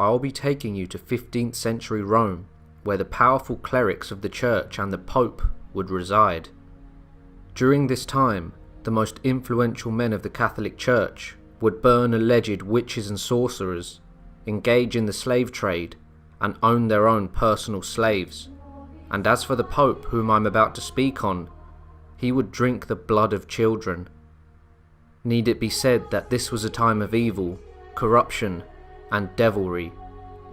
I'll be taking you to 15th century Rome, where the powerful clerics of the church and the Pope would reside. During this time, the most influential men of the Catholic Church would burn alleged witches and sorcerers, engage in the slave trade, and own their own personal slaves. And as for the Pope whom I'm about to speak on, he would drink the blood of children. Need it be said that this was a time of evil, corruption, and devilry?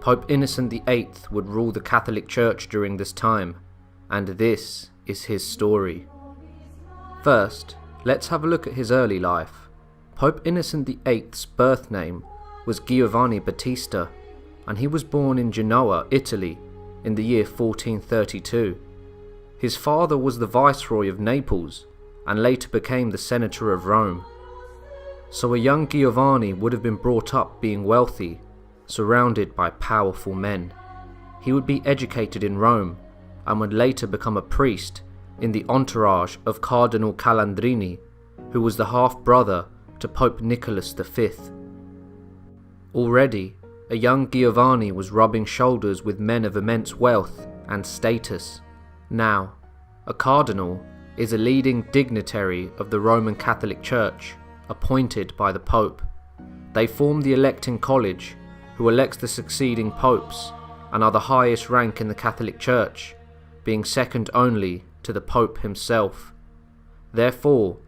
Pope Innocent VIII would rule the Catholic Church during this time, and this is his story. First, let's have a look at his early life. Pope Innocent VIII's birth name was Giovanni Battista, and he was born in Genoa, Italy, in the year 1432. His father was the Viceroy of Naples, and later became the Senator of Rome. So a young Giovanni would have been brought up being wealthy, surrounded by powerful men. He would be educated in Rome, and would later become a priest in the entourage of Cardinal Calandrini, who was the half-brother to Pope Nicholas V. Already, a young Giovanni was rubbing shoulders with men of immense wealth and status. Now, a cardinal is a leading dignitary of the Roman Catholic Church, appointed by the Pope. They form the electing college, who elects the succeeding popes, and are the highest rank in the Catholic Church, being second only to the Pope himself. Therefore,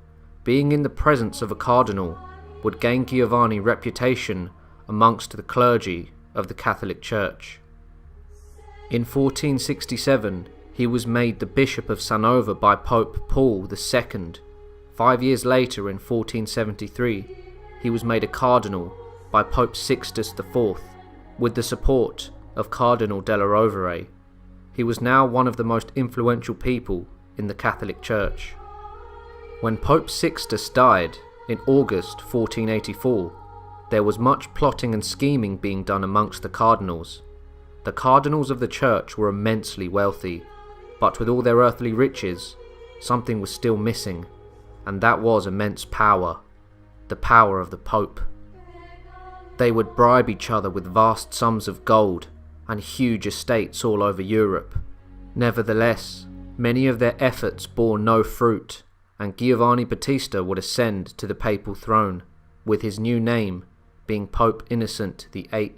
being in the presence of a cardinal would gain Giovanni reputation amongst the clergy of the Catholic Church. In 1467, he was made the Bishop of Sanova by Pope Paul II. 5 years later, in 1473, he was made a cardinal by Pope Sixtus IV, with the support of Cardinal della Rovere. He was now one of the most influential people in the Catholic Church. When Pope Sixtus died in August 1484, there was much plotting and scheming being done amongst the cardinals. The cardinals of the church were immensely wealthy, but with all their earthly riches, something was still missing, and that was immense power, the power of the Pope. They would bribe each other with vast sums of gold and huge estates all over Europe. Nevertheless, many of their efforts bore no fruit, and Giovanni Battista would ascend to the papal throne, with his new name being Pope Innocent VIII.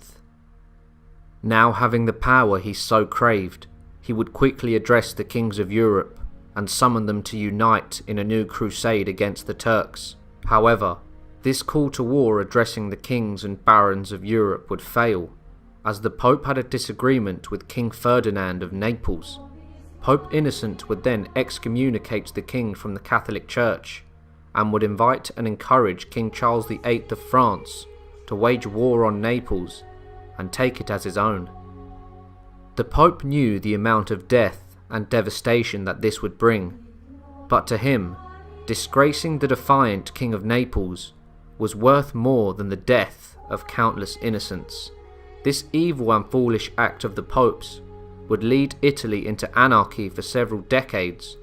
Now having the power he so craved, he would quickly address the kings of Europe and summon them to unite in a new crusade against the Turks. However, this call to war addressing the kings and barons of Europe would fail, as the Pope had a disagreement with King Ferdinand of Naples. Pope Innocent would then excommunicate the king from the Catholic Church, and would invite and encourage King Charles VIII of France to wage war on Naples and take it as his own. The Pope knew the amount of death and devastation that this would bring, but to him, disgracing the defiant King of Naples was worth more than the death of countless innocents. This evil and foolish act of the Pope's would lead Italy into anarchy for several decades,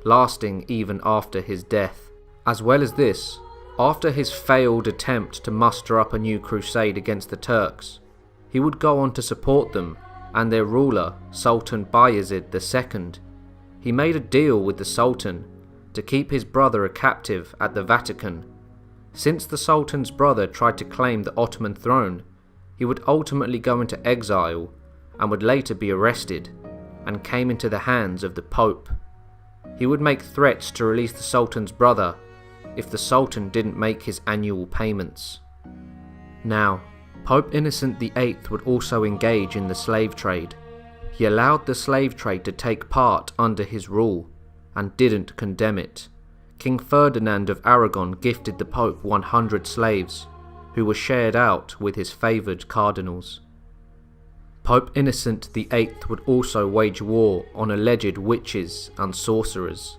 lasting even after his death. As well as this, after his failed attempt to muster up a new crusade against the Turks, he would go on to support them and their ruler, Sultan Bayezid II. He made a deal with the Sultan to keep his brother a captive at the Vatican. Since the Sultan's brother tried to claim the Ottoman throne, he would ultimately go into exile and would later be arrested, and came into the hands of the Pope. He would make threats to release the Sultan's brother if the Sultan didn't make his annual payments. Now, Pope Innocent VIII would also engage in the slave trade. He allowed the slave trade to take part under his rule, and didn't condemn it. King Ferdinand of Aragon gifted the Pope 100 slaves, who were shared out with his favoured cardinals. Pope Innocent VIII would also wage war on alleged witches and sorcerers.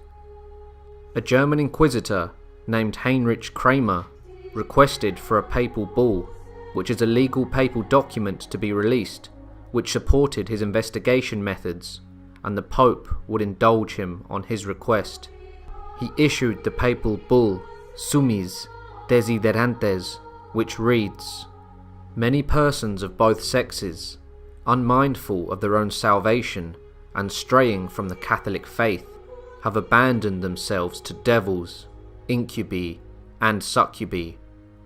A German inquisitor named Heinrich Kramer requested for a papal bull, which is a legal papal document to be released, which supported his investigation methods, and the Pope would indulge him on his request. He issued the papal bull Summis Desiderantes, which reads, Many persons of both sexes, unmindful of their own salvation and straying from the Catholic faith, have abandoned themselves to devils, incubi, and succubi,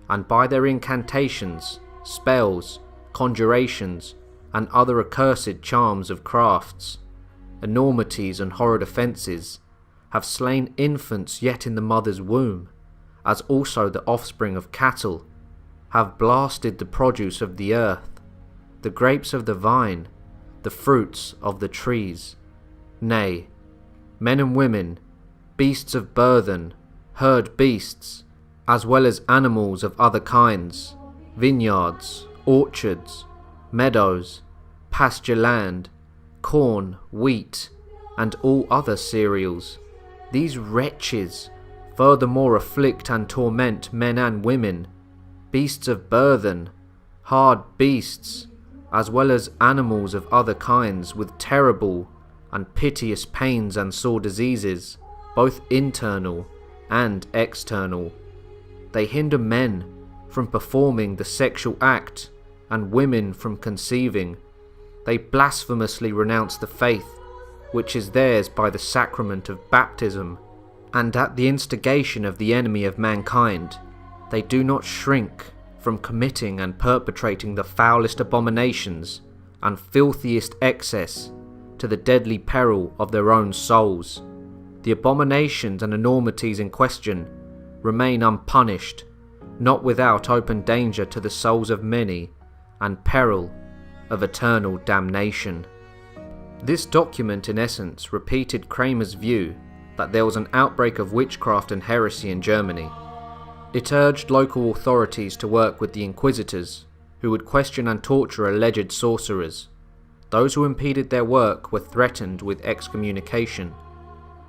and by their incantations, spells, conjurations, and other accursed charms of crafts, enormities and horrid offences, have slain infants yet in the mother's womb, as also the offspring of cattle, have blasted the produce of the earth, the grapes of the vine, the fruits of the trees. Nay, men and women, beasts of burthen, herd beasts, as well as animals of other kinds, vineyards, orchards, meadows, pasture land, corn, wheat, and all other cereals. These wretches furthermore afflict and torment men and women, beasts of burthen, hard beasts, as well as animals of other kinds, with terrible and piteous pains and sore diseases, both internal and external. They hinder men from performing the sexual act and women from conceiving. They blasphemously renounce the faith which is theirs by the sacrament of baptism, and at the instigation of the enemy of mankind, they do not shrink from committing and perpetrating the foulest abominations and filthiest excess to the deadly peril of their own souls. The abominations and enormities in question remain unpunished, not without open danger to the souls of many and peril of eternal damnation. This document in essence repeated Kramer's view that there was an outbreak of witchcraft and heresy in Germany. It urged local authorities to work with the inquisitors, who would question and torture alleged sorcerers. Those who impeded their work were threatened with excommunication.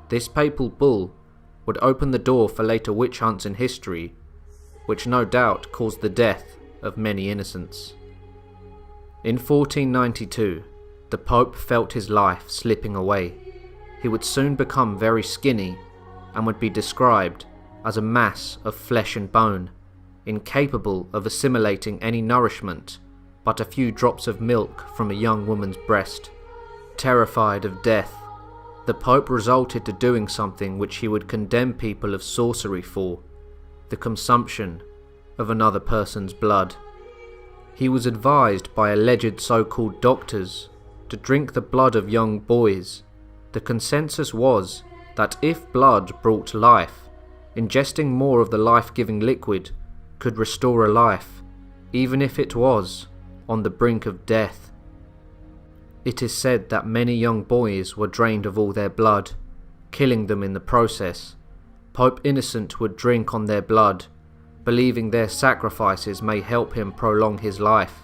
This papal bull would open the door for later witch hunts in history, which no doubt caused the death of many innocents. In 1492, the Pope felt his life slipping away. He would soon become very skinny and would be described as a mass of flesh and bone, incapable of assimilating any nourishment but a few drops of milk from a young woman's breast. Terrified of death, the Pope resorted to doing something which he would condemn people of sorcery for: the consumption of another person's blood. He was advised by alleged so-called doctors to drink the blood of young boys. The consensus was that if blood brought life, ingesting more of the life-giving liquid could restore a life, even if it was on the brink of death. It is said that many young boys were drained of all their blood, killing them in the process. Pope Innocent would drink on their blood, believing their sacrifices may help him prolong his life,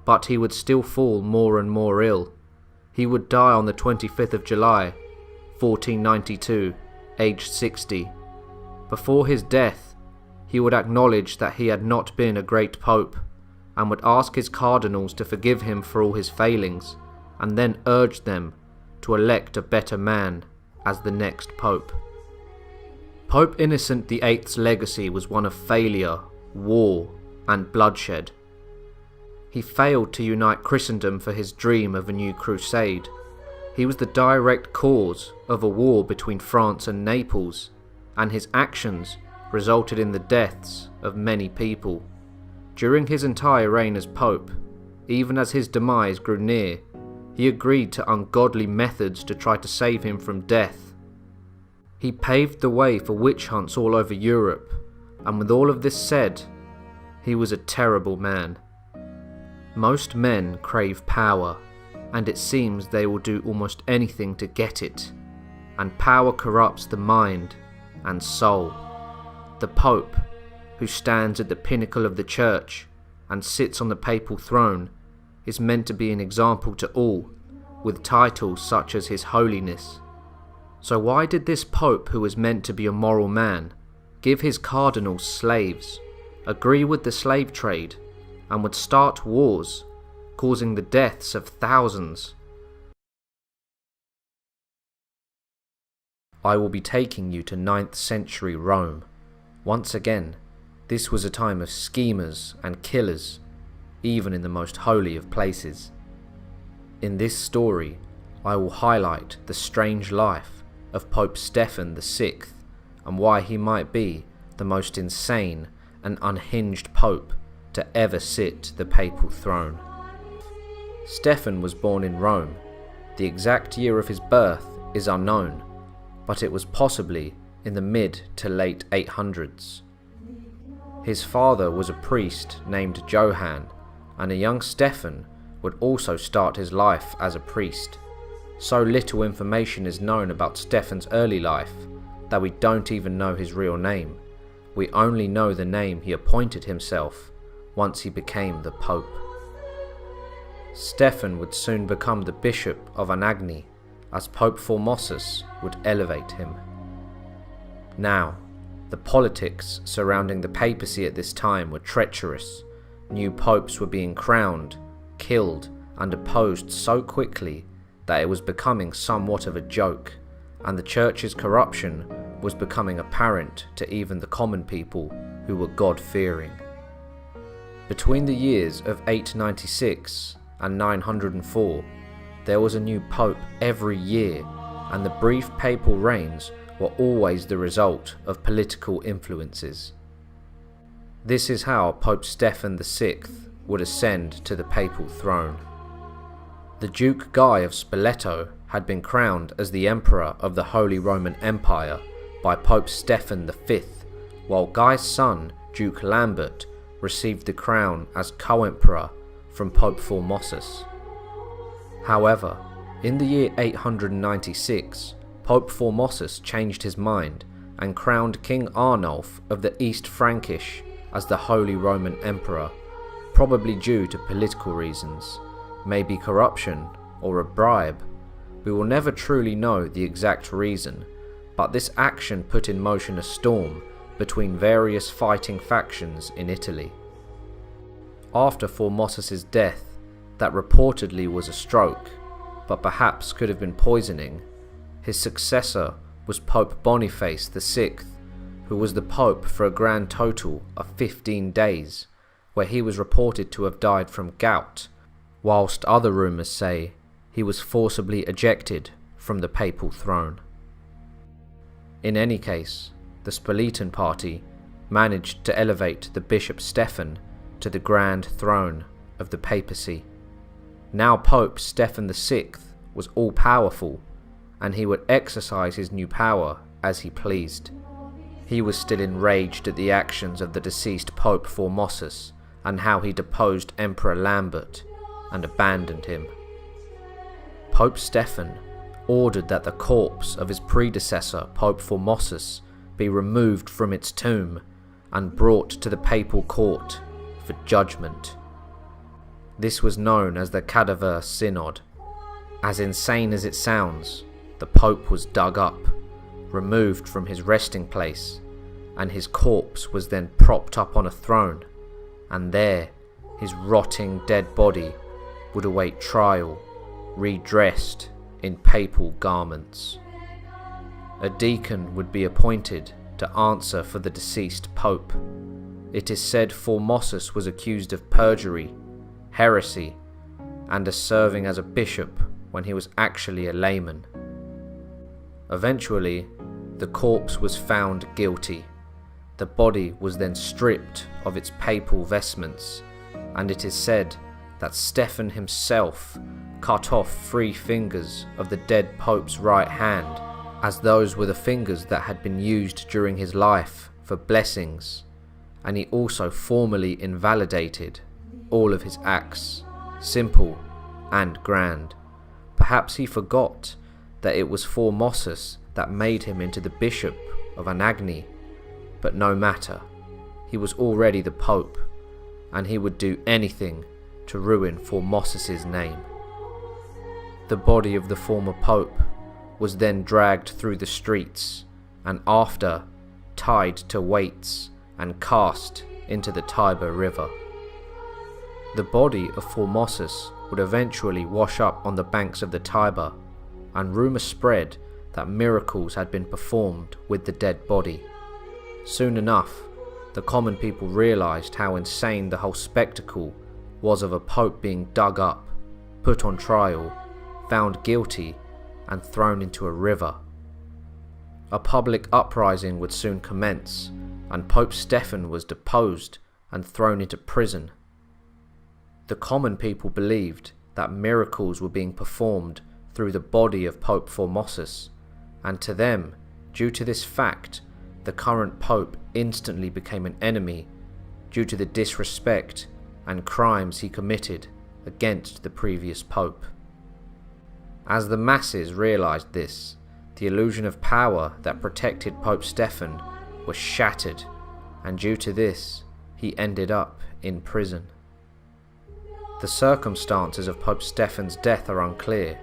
but he would still fall more and more ill. He would die on the 25th of July, 1492, aged 60. Before his death, he would acknowledge that he had not been a great pope, and would ask his cardinals to forgive him for all his failings, and then urge them to elect a better man as the next pope. Pope Innocent VIII's legacy was one of failure, war, and bloodshed. He failed to unite Christendom for his dream of a new crusade. He was the direct cause of a war between France and Naples, and his actions resulted in the deaths of many people. During his entire reign as Pope, even as his demise grew near, he agreed to ungodly methods to try to save him from death. He paved the way for witch hunts all over Europe, and with all of this said, he was a terrible man. Most men crave power, and it seems they will do almost anything to get it, and power corrupts the mind and soul. The Pope, who stands at the pinnacle of the Church and sits on the papal throne, is meant to be an example to all, with titles such as His Holiness. So why did this Pope, who was meant to be a moral man, give his cardinals slaves, agree with the slave trade, and would start wars, causing the deaths of thousands? I will be taking you to 9th century Rome. Once again, this was a time of schemers and killers. even in the most holy of places. In this story, I will highlight the strange life of Pope Stephen VI and why he might be the most insane and unhinged pope to ever sit the papal throne. Stephen was born in Rome. The exact year of his birth is unknown, but it was possibly in the mid to late 800s. His father was a priest named Johann, and a young Stephen would also start his life as a priest. So little information is known about Stephen's early life that we don't even know his real name. We only know the name he appointed himself once he became the Pope. Stephen would soon become the Bishop of Anagni, as Pope Formosus would elevate him. Now, the politics surrounding the papacy at this time were treacherous. New popes were being crowned, killed, and deposed so quickly that it was becoming somewhat of a joke, and the church's corruption was becoming apparent to even the common people who were God-fearing. Between the years of 896 and 904, there was a new pope every year, and the brief papal reigns were always the result of political influences. This is how Pope Stephen VI would ascend to the papal throne. The Duke Guy of Spoleto had been crowned as the Emperor of the Holy Roman Empire by Pope Stephen V, while Guy's son, Duke Lambert, received the crown as co-emperor from Pope Formosus. However, in the year 896, Pope Formosus changed his mind and crowned King Arnulf of the East Frankish as the Holy Roman Emperor, probably due to political reasons, maybe corruption or a bribe. We will never truly know the exact reason, but this action put in motion a storm between various fighting factions in Italy. After Formosus's death, that reportedly was a stroke, but perhaps could have been poisoning, his successor was Pope Boniface VI, who was the Pope for a grand total of 15 days, where he was reported to have died from gout, whilst other rumours say he was forcibly ejected from the papal throne. In any case, the Spoletan party managed to elevate the Bishop Stephen to the grand throne of the papacy. Now Pope Stephen VI was all-powerful, and he would exercise his new power as he pleased. He was still enraged at the actions of the deceased Pope Formosus and how he deposed Emperor Lambert and abandoned him. Pope Stephen ordered that the corpse of his predecessor Pope Formosus be removed from its tomb and brought to the papal court for judgment. This was known as the Cadaver Synod. As insane as it sounds, the Pope was dug up, removed from his resting place, and his corpse was then propped up on a throne, and there his rotting dead body would await trial, redressed in papal garments. A deacon would be appointed to answer for the deceased Pope. It is said Formosus was accused of perjury, heresy, and as serving as a bishop when he was actually a layman. Eventually, the corpse was found guilty. The body was then stripped of its papal vestments, and it is said that Stephen himself cut off 3 fingers of the dead Pope's right hand, as those were the fingers that had been used during his life for blessings, and he also formally invalidated all of his acts, simple and grand. Perhaps he forgot that it was Formosus that made him into the Bishop of Anagni, but no matter, he was already the Pope, and he would do anything to ruin Formosus's name. The body of the former Pope was then dragged through the streets, and after tied to weights and cast into the Tiber River. The body of Formosus would eventually wash up on the banks of the Tiber, and rumour spread that miracles had been performed with the dead body. Soon enough, the common people realised how insane the whole spectacle was of a pope being dug up, put on trial, found guilty, and thrown into a river. A public uprising would soon commence, and Pope Stephen was deposed and thrown into prison. The common people believed that miracles were being performed through the body of Pope Formosus, and to them, due to this fact, the current pope instantly became an enemy due to the disrespect and crimes he committed against the previous pope. As the masses realized this, the illusion of power that protected Pope Stephen was shattered, and due to this, he ended up in prison. The circumstances of Pope Stephen's death are unclear.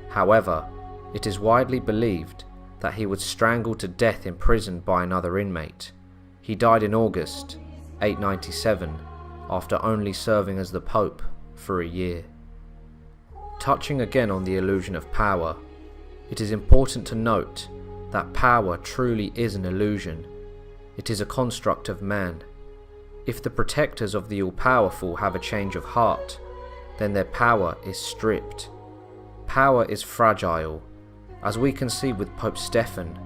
However, it is widely believed that he was strangled to death in prison by another inmate. He died in August 897 after only serving as the Pope for a year. Touching again on the illusion of power, it is important to note that power truly is an illusion. It is a construct of man. If the protectors of the all-powerful have a change of heart, then their power is stripped. Power is fragile. As we can see with Pope Stephen,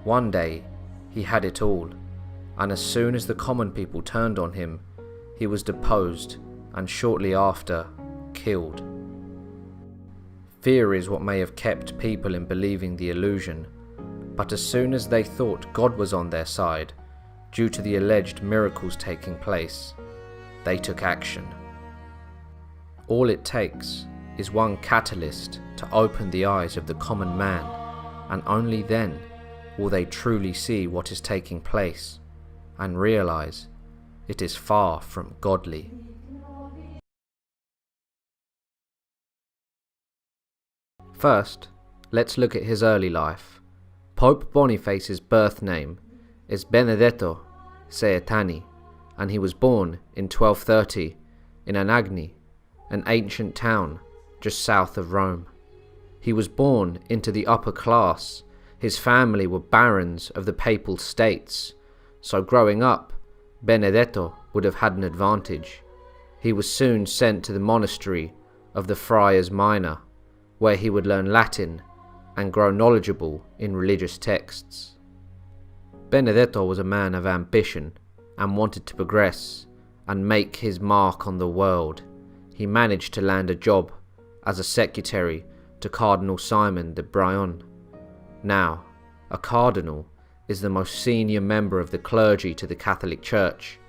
one day he had it all, and as soon as the common people turned on him, he was deposed and shortly after, killed. Fear is what may have kept people in believing the illusion, but as soon as they thought God was on their side, due to the alleged miracles taking place, they took action. All it takes is one catalyst to open the eyes of the common man, and only then will they truly see what is taking place and realize it is far from godly. First, let's look at his early life. Pope Boniface's birth name is Benedetto Caetani, and he was born in 1230 in Anagni, an ancient town just south of Rome. He was born into the upper class. His family were barons of the Papal States, so growing up, Benedetto would have had an advantage. He was soon sent to the monastery of the Friars Minor, where he would learn Latin and grow knowledgeable in religious texts. Benedetto was a man of ambition and wanted to progress and make his mark on the world. He managed to land a job as a secretary to Cardinal Simon de Brion. Now, a cardinal is the most senior member of the clergy to the Catholic Church,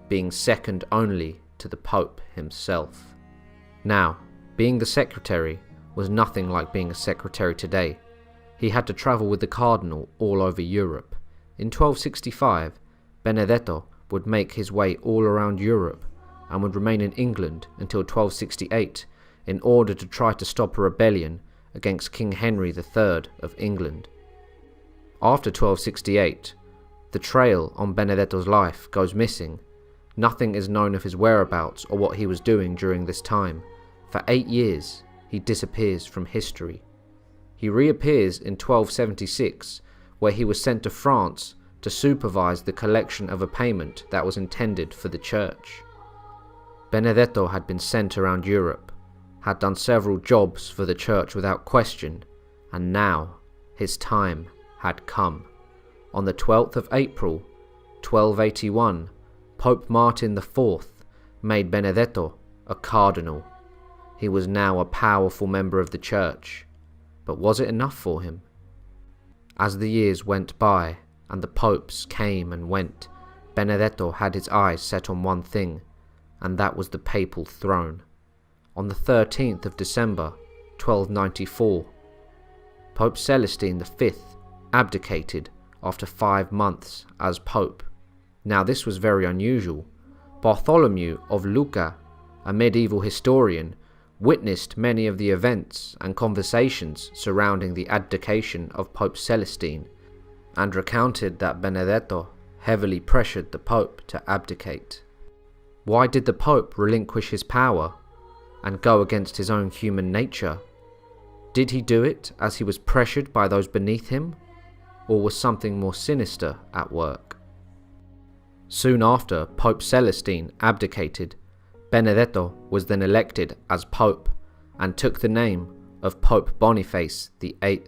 being second only to the Pope himself. Now, being the secretary was nothing like being a secretary today. He had to travel with the cardinal all over Europe. In 1265, Benedetto would make his way all around Europe and would remain in England until 1268 in order to try to stop a rebellion against King Henry III of England. After 1268, the trail on Benedetto's life goes missing. Nothing is known of his whereabouts or what he was doing during this time. For 8 years, he disappears from history. He reappears in 1276, where he was sent to France to supervise the collection of a payment that was intended for the church. Benedetto had been sent around Europe, had done several jobs for the church without question, and now his time had come. On the 12th of April, 1281, Pope Martin IV made Benedetto a cardinal. He was now a powerful member of the church, but was it enough for him? As the years went by and the popes came and went, Benedetto had his eyes set on one thing, and that was the papal throne. On the 13th of December, 1294, Pope Celestine V abdicated after 5 months as pope. Now this was very unusual. Bartholomew of Lucca, a medieval historian, witnessed many of the events and conversations surrounding the abdication of Pope Celestine, and recounted that Benedetto heavily pressured the Pope to abdicate. Why did the Pope relinquish his power and go against his own human nature? Did he do it as he was pressured by those beneath him, or was something more sinister at work? Soon after Pope Celestine abdicated, Benedetto was then elected as Pope and took the name of Pope Boniface VIII.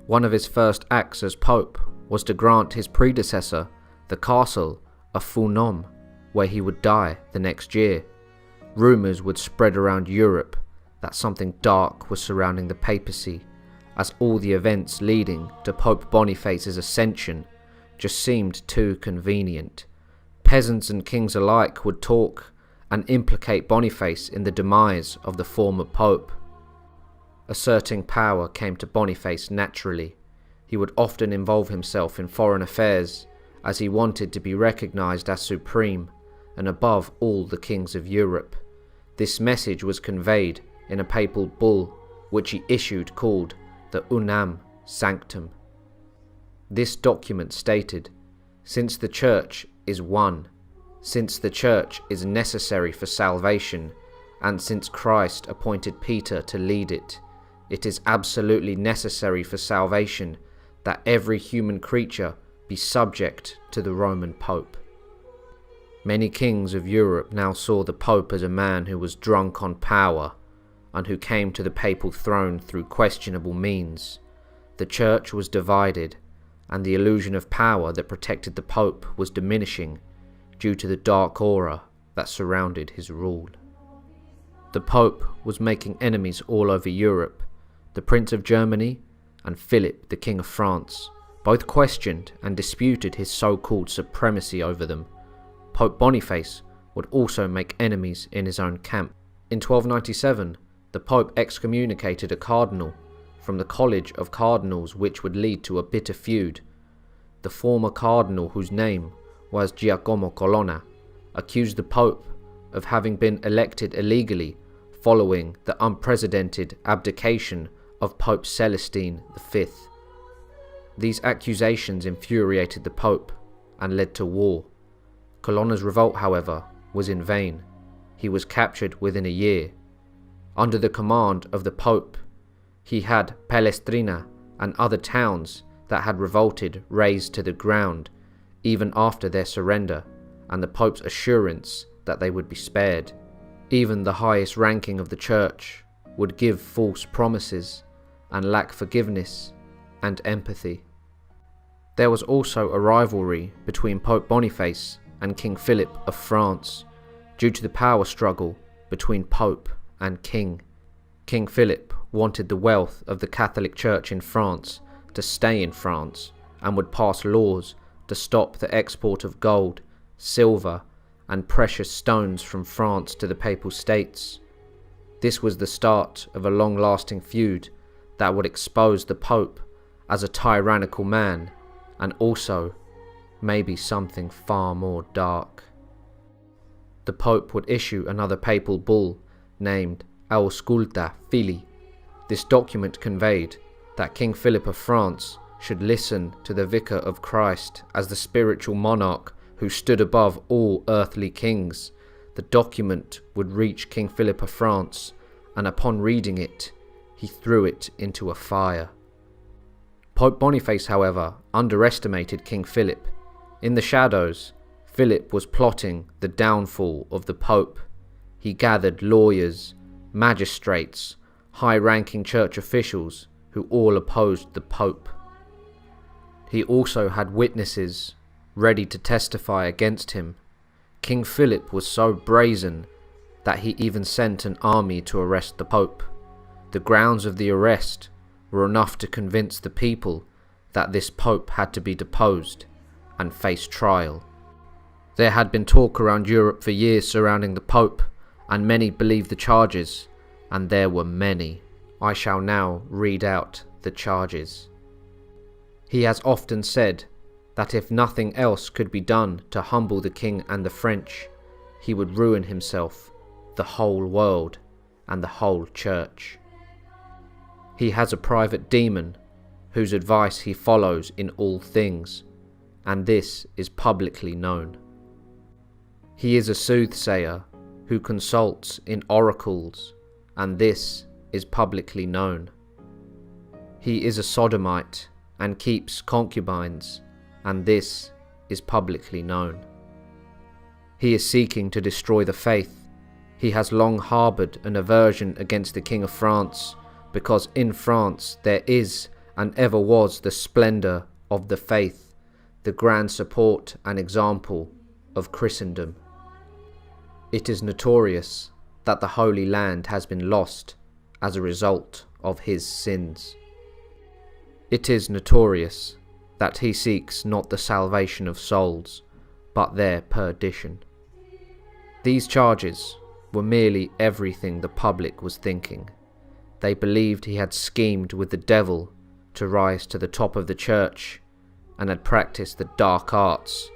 One of his first acts as Pope was to grant his predecessor the castle of Fulnom, where he would die the next year. Rumours would spread around Europe that something dark was surrounding the papacy, as all the events leading to Pope Boniface's ascension just seemed too convenient. Peasants and kings alike would talk and implicate Boniface in the demise of the former pope. Asserting power came to Boniface naturally. He would often involve himself in foreign affairs, as he wanted to be recognized as supreme and above all the kings of Europe. This message was conveyed in a papal bull which he issued called the Unam Sanctum. This document stated, "Since the Church is one, since the Church is necessary for salvation, and since Christ appointed Peter to lead it, it is absolutely necessary for salvation that every human creature be subject to the Roman Pope." Many kings of Europe now saw the Pope as a man who was drunk on power and who came to the papal throne through questionable means. The Church was divided, and the illusion of power that protected the Pope was diminishing due to the dark aura that surrounded his rule. The Pope was making enemies all over Europe. The Prince of Germany and Philip, the King of France, both questioned and disputed his so-called supremacy over them. Pope Boniface would also make enemies in his own camp. In 1297, the Pope excommunicated a cardinal from the College of Cardinals, which would lead to a bitter feud. The former cardinal, whose name was Giacomo Colonna, accused the Pope of having been elected illegally following the unprecedented abdication of Pope Celestine V. These accusations infuriated the Pope and led to war. Colonna's revolt, however, was in vain. He was captured within a year. Under the command of the Pope, he had Palestrina and other towns that had revolted razed to the ground, even after their surrender and the Pope's assurance that they would be spared. Even the highest ranking of the Church would give false promises and lack forgiveness and empathy. There was also a rivalry between Pope Boniface and King Philip of France, due to the power struggle between Pope and King. King Philip wanted the wealth of the Catholic Church in France to stay in France and would pass laws to stop the export of gold, silver, and precious stones from France to the Papal States. This was the start of a long-lasting feud that would expose the Pope as a tyrannical man, and also maybe something far more dark. The Pope would issue another papal bull named Ausculta Fili. This document conveyed that King Philip of France should listen to the Vicar of Christ as the spiritual monarch who stood above all earthly kings. The document would reach King Philip of France, and upon reading it, he threw it into a fire. Pope Boniface, however, underestimated King Philip. In the shadows, Philip was plotting the downfall of the Pope. He gathered lawyers, magistrates, high-ranking church officials who all opposed the Pope. He also had witnesses ready to testify against him. King Philip was so brazen that he even sent an army to arrest the Pope. The grounds of the arrest were enough to convince the people that this Pope had to be deposed and face trial. There had been talk around Europe for years surrounding the Pope, and many believed the charges, and there were many. I shall now read out the charges. He has often said that if nothing else could be done to humble the king and the French, he would ruin himself, the whole world, and the whole church. He has a private demon whose advice he follows in all things, and this is publicly known. He is a soothsayer who consults in oracles, and this is publicly known. He is a sodomite and keeps concubines, and this is publicly known. He is seeking to destroy the faith He has long harboured an aversion against the King of France, because in France there is and ever was the splendour of the faith, the grand support and example of Christendom. It is notorious that the Holy Land has been lost as a result of his sins. It is notorious that he seeks not the salvation of souls, but their perdition. These charges were merely everything the public was thinking. They believed he had schemed with the devil to rise to the top of the church and had practiced the dark arts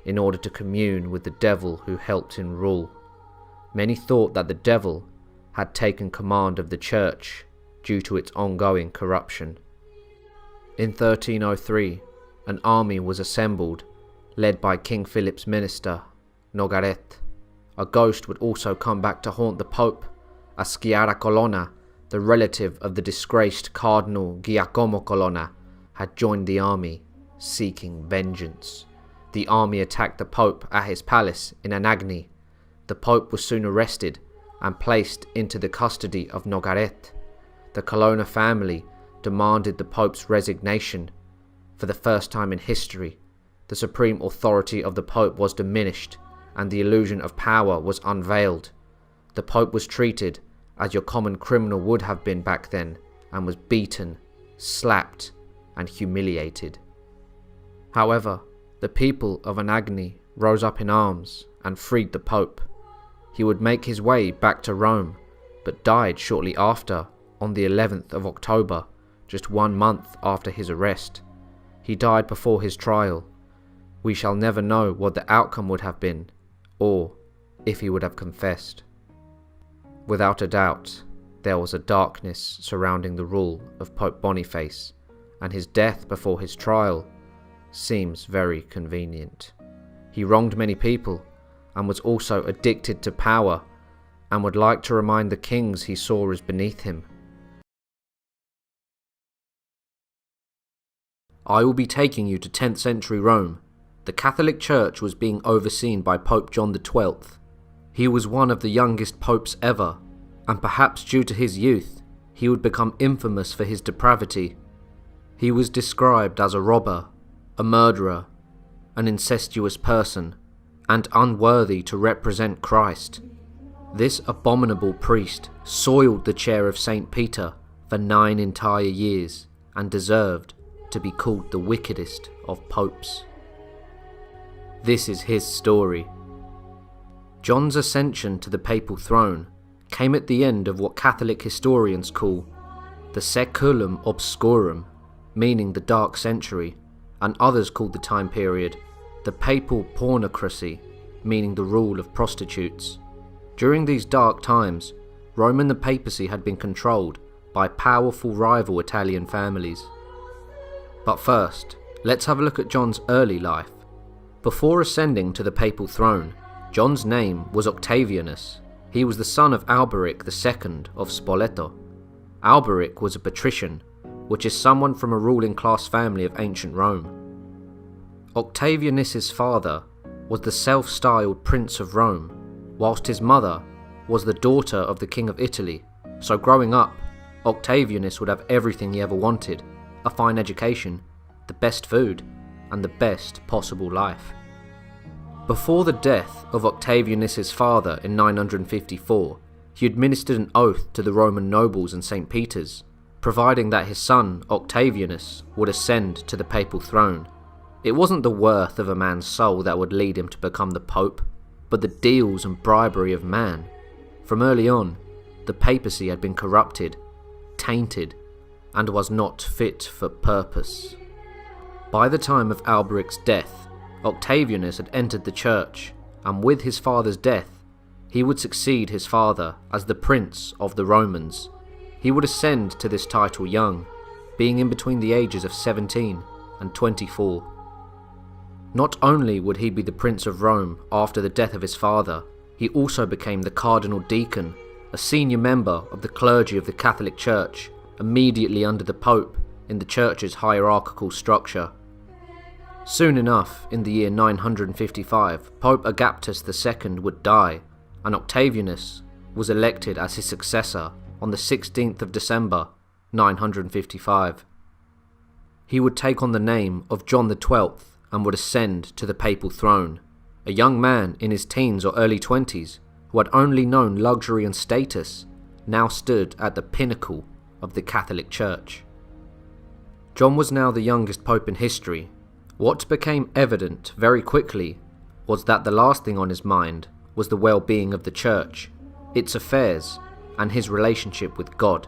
in order to commune with the devil who helped him rule. Many thought that the devil had taken command of the church due to its ongoing corruption. In 1303, an army was assembled, led by King Philip's minister, Nogaret. A ghost would also come back to haunt the Pope, as Sciarra Colonna, the relative of the disgraced Cardinal Giacomo Colonna, had joined the army, seeking vengeance. The army attacked the Pope at his palace in Anagni. The Pope was soon arrested and placed into the custody of Nogaret. The Colonna family demanded the Pope's resignation. For the first time in history, the supreme authority of the Pope was diminished and the illusion of power was unveiled. The Pope was treated as your common criminal would have been back then, and was beaten, slapped, and humiliated. However, the people of Anagni rose up in arms and freed the Pope. He would make his way back to Rome, but died shortly after, on the 11th of October, just 1 month after his arrest. He died before his trial. We shall never know what the outcome would have been, or if he would have confessed. Without a doubt, there was a darkness surrounding the rule of Pope Boniface, and his death before his trial seems very convenient. He wronged many people, and was also addicted to power, and would like to remind the kings he saw as beneath him. I will be taking you to 10th century Rome. The Catholic Church was being overseen by Pope John XII. He was one of the youngest popes ever, and perhaps due to his youth, he would become infamous for his depravity. He was described as a robber, a murderer, an incestuous person, and unworthy to represent Christ. This abominable priest soiled the chair of St. Peter for 9 entire years and deserved to be called the wickedest of popes. This is his story. John's ascension to the papal throne came at the end of what Catholic historians call the Saeculum Obscurum, meaning the Dark Century, and others called the time period the Papal Pornocracy, meaning the rule of prostitutes. During these dark times, Rome and the papacy had been controlled by powerful rival Italian families. But first, let's have a look at John's early life. Before ascending to the papal throne, John's name was Octavianus. He was the son of Alberic II of Spoleto. Alberic was a patrician, which is someone from a ruling class family of ancient Rome. Octavianus's father was the self-styled Prince of Rome, whilst his mother was the daughter of the King of Italy. So growing up, Octavianus would have everything he ever wanted: a fine education, the best food, and the best possible life. Before the death of Octavianus's father in 954, he administered an oath to the Roman nobles in St. Peter's, providing that his son Octavianus would ascend to the papal throne. It wasn't the worth of a man's soul that would lead him to become the Pope, but the deals and bribery of man. From early on, the papacy had been corrupted, tainted, and was not fit for purpose. By the time of Alberic's death, Octavianus had entered the church, and with his father's death, he would succeed his father as the Prince of the Romans. He would ascend to this title young, being in between the ages of 17 and 24. Not only would he be the Prince of Rome after the death of his father, he also became the Cardinal Deacon, a senior member of the clergy of the Catholic Church, immediately under the Pope in the church's hierarchical structure. Soon enough, in the year 955, Pope Agaptus II would die, and Octavianus was elected as his successor on the 16th of December 955. He would take on the name of John the 12th and would ascend to the papal throne, a young man in his teens or early 20s who had only known luxury and status, now stood at the pinnacle of the Catholic Church. John was now the youngest pope in history. What became evident very quickly was that the last thing on his mind was the well-being of the Church, its affairs, and his relationship with God.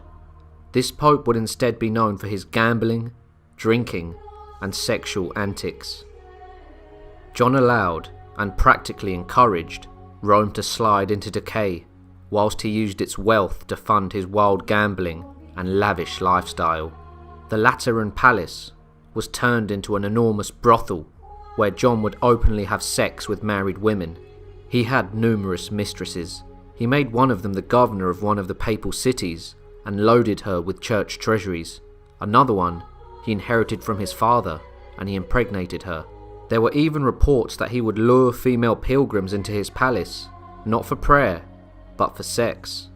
This pope would instead be known for his gambling, drinking, and sexual antics. John allowed, and practically encouraged, Rome to slide into decay, whilst he used its wealth to fund his wild gambling and lavish lifestyle. The Lateran Palace was turned into an enormous brothel where John would openly have sex with married women. He had numerous mistresses. He made one of them the governor of one of the papal cities and loaded her with church treasuries. Another one he inherited from his father, and he impregnated her. There were even reports that he would lure female pilgrims into his palace, not for prayer, but for sex.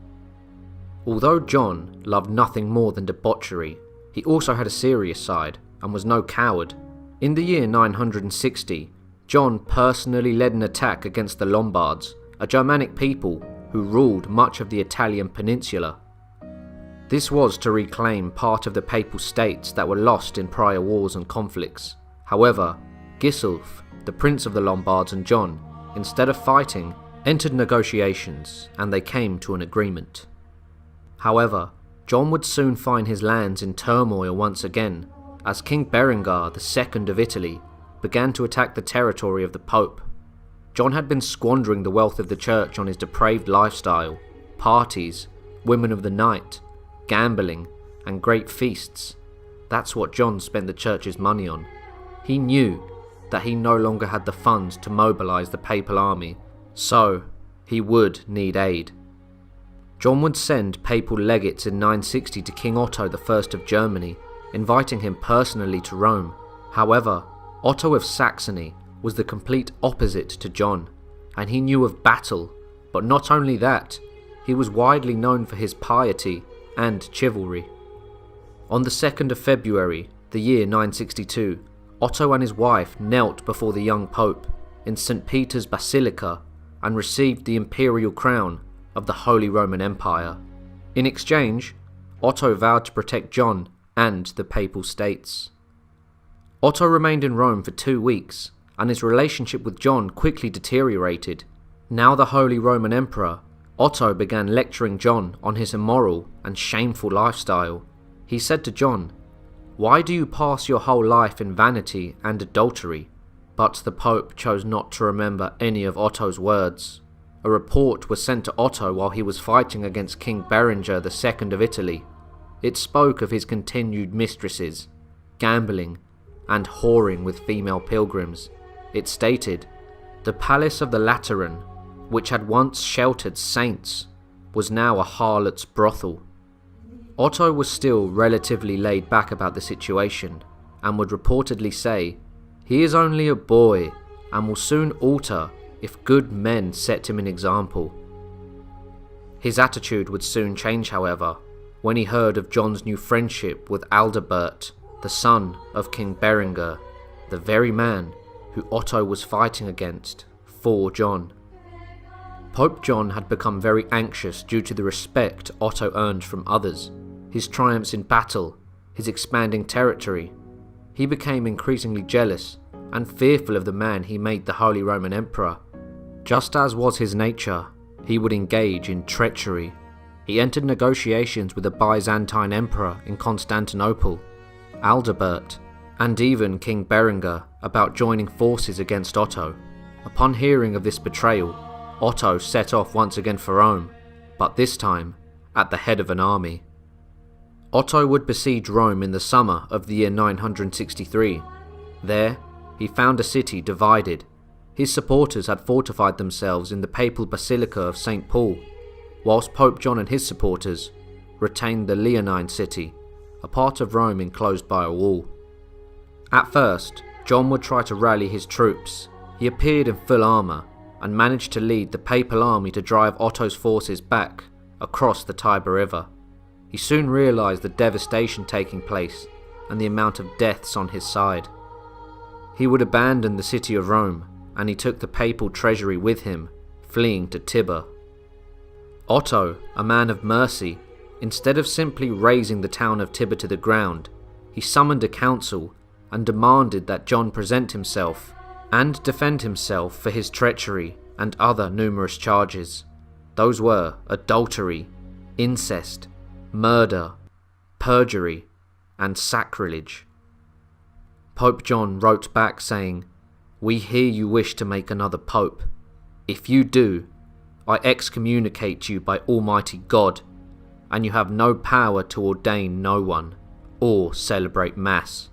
Although John loved nothing more than debauchery, he also had a serious side and was no coward. In the year 960, John personally led an attack against the Lombards, a Germanic people who ruled much of the Italian peninsula. This was to reclaim part of the papal states that were lost in prior wars and conflicts. However, Gisulf, the prince of the Lombards, and John, instead of fighting, entered negotiations, and they came to an agreement. However, John would soon find his lands in turmoil once again, as King Berengar II of Italy began to attack the territory of the Pope. John had been squandering the wealth of the church on his depraved lifestyle, parties, women of the night, gambling, and great feasts. That's what John spent the church's money on. He knew that he no longer had the funds to mobilize the papal army, so he would need aid. John would send papal legates in 960 to King Otto I of Germany, inviting him personally to Rome. However, Otto of Saxony was the complete opposite to John, and he knew of battle, but not only that, he was widely known for his piety and chivalry. On the 2nd of February, the year 962, Otto and his wife knelt before the young pope in St. Peter's Basilica and received the imperial crown of the Holy Roman Empire. In exchange, Otto vowed to protect John and the Papal States. Otto remained in Rome for 2 weeks, and his relationship with John quickly deteriorated. Now the Holy Roman Emperor, Otto began lecturing John on his immoral and shameful lifestyle. He said to John, "Why do you pass your whole life in vanity and adultery?" But the Pope chose not to remember any of Otto's words. A report was sent to Otto while he was fighting against King Berenger II of Italy. It spoke of his continued mistresses, gambling, and whoring with female pilgrims. It stated, "The palace of the Lateran, which had once sheltered saints, was now a harlot's brothel." Otto was still relatively laid back about the situation, and would reportedly say, "He is only a boy, and will soon alter if good men set him an example." His attitude would soon change, however, when he heard of John's new friendship with Aldebert, the son of King Berengar, the very man who Otto was fighting against for John. Pope John had become very anxious due to the respect Otto earned from others, his triumphs in battle, his expanding territory. He became increasingly jealous and fearful of the man he made the Holy Roman Emperor. Just as was his nature, he would engage in treachery. He entered negotiations with the Byzantine Emperor in Constantinople, Aldebert, and even King Berengar about joining forces against Otto. Upon hearing of this betrayal, Otto set off once again for Rome, but this time at the head of an army. Otto would besiege Rome in the summer of the year 963. There, he found a city divided. His supporters had fortified themselves in the papal basilica of St. Paul, whilst Pope John and his supporters retained the Leonine city, a part of Rome enclosed by a wall. At first, John would try to rally his troops. He appeared in full armour, and managed to lead the papal army to drive Otto's forces back across the Tiber River. He soon realised the devastation taking place and the amount of deaths on his side. He would abandon the city of Rome, and he took the papal treasury with him, fleeing to Tibur. Otto, a man of mercy, instead of simply razing the town of Tibur to the ground, he summoned a council and demanded that John present himself and defend himself for his treachery and other numerous charges. Those were adultery, incest, murder, perjury, and sacrilege. Pope John wrote back saying, "We hear you wish to make another pope. If you do, I excommunicate you by Almighty God, and you have no power to ordain no one or celebrate Mass."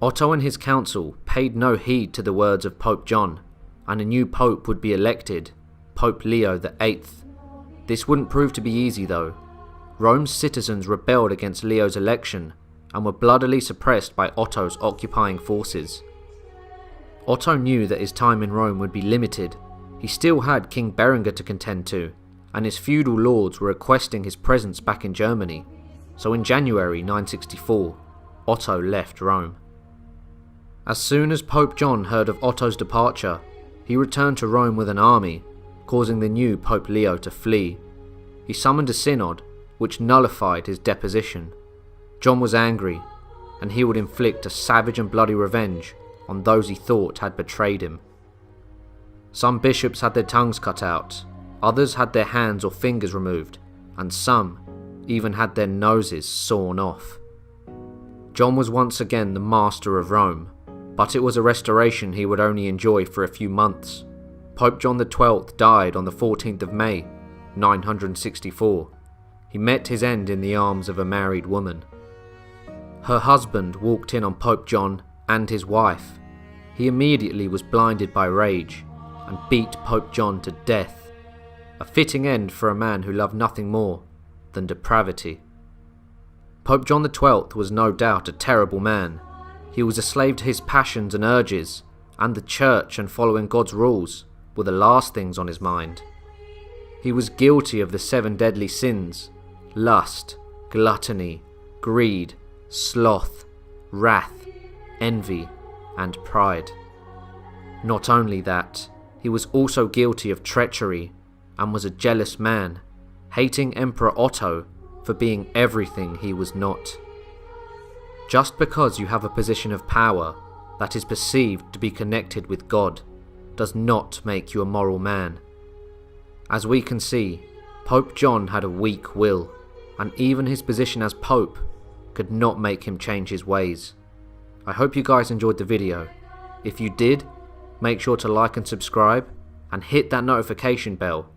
Otto and his council paid no heed to the words of Pope John, and a new pope would be elected, Pope Leo VIII. This wouldn't prove to be easy though. Rome's citizens rebelled against Leo's election and were bloodily suppressed by Otto's occupying forces. Otto knew that his time in Rome would be limited. He still had King Berengar to contend to, and his feudal lords were requesting his presence back in Germany, so in January 964, Otto left Rome. As soon as Pope John heard of Otto's departure, he returned to Rome with an army, causing the new Pope Leo to flee. He summoned a synod, which nullified his deposition. John was angry, and he would inflict a savage and bloody revenge on those he thought had betrayed him. Some bishops had their tongues cut out, others had their hands or fingers removed, and some even had their noses sawn off. John was once again the master of Rome, but it was a restoration he would only enjoy for a few months. Pope John XII died on the 14th of May, 964. He met his end in the arms of a married woman. Her husband walked in on Pope John and his wife. He immediately was blinded by rage and beat Pope John to death, a fitting end for a man who loved nothing more than depravity. Pope John XII was no doubt a terrible man. He was a slave to his passions and urges, and the church and following God's rules were the last things on his mind. He was guilty of the 7 deadly sins: lust, gluttony, greed, sloth, wrath, envy, and pride. Not only that, he was also guilty of treachery and was a jealous man, hating Emperor Otto for being everything he was not. Just because you have a position of power that is perceived to be connected with God does not make you a moral man. As we can see, Pope John had a weak will, and even his position as Pope could not make him change his ways. I hope you guys enjoyed the video. If you did, make sure to like and subscribe, and hit that notification bell